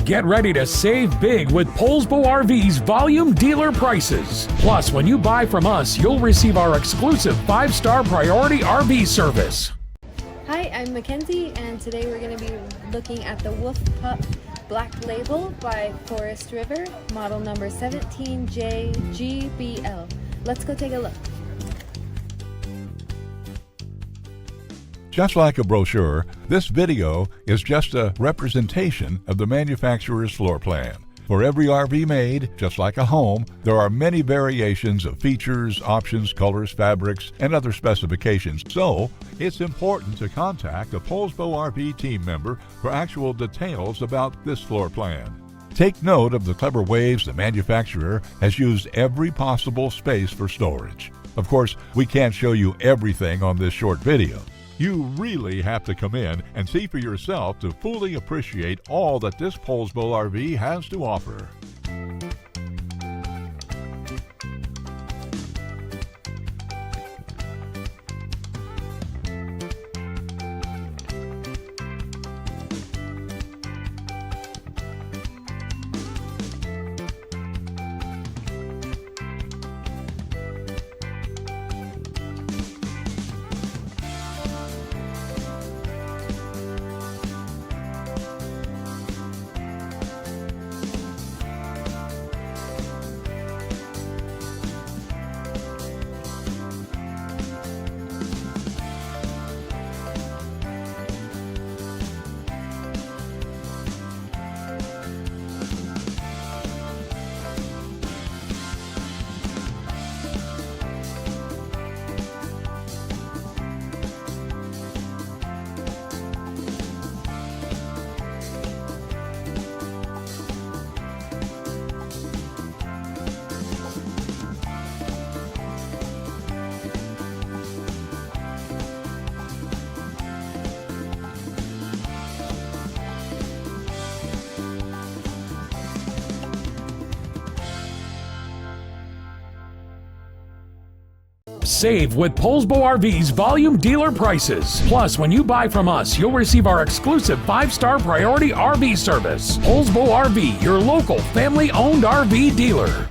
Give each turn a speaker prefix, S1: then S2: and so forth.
S1: Get ready to save big with Poulsbo RV's volume dealer prices. Plus, when you buy from us, you'll receive our exclusive 5-star priority RV service.
S2: Hi, I'm Mackenzie, and today we're going to be looking at the Wolf Pup Black Label by Forest River, model number 17JGBL. Let's go take a look.
S3: Just like a brochure, this video is just a representation of the manufacturer's floor plan. For every RV made, just like a home, there are many variations of features, options, colors, fabrics, and other specifications. So, it's important to contact a Poulsbo RV team member for actual details about this floor plan. Take note of the clever ways the manufacturer has used every possible space for storage. Of course, we can't show you everything on this short video. You really have to come in and see for yourself to fully appreciate all that this Poulsbo RV has to offer.
S1: Save with Poulsbo RV's volume dealer prices. Plus, when you buy from us, you'll receive our exclusive 5-star priority RV service. Poulsbo RV, your local family-owned RV dealer.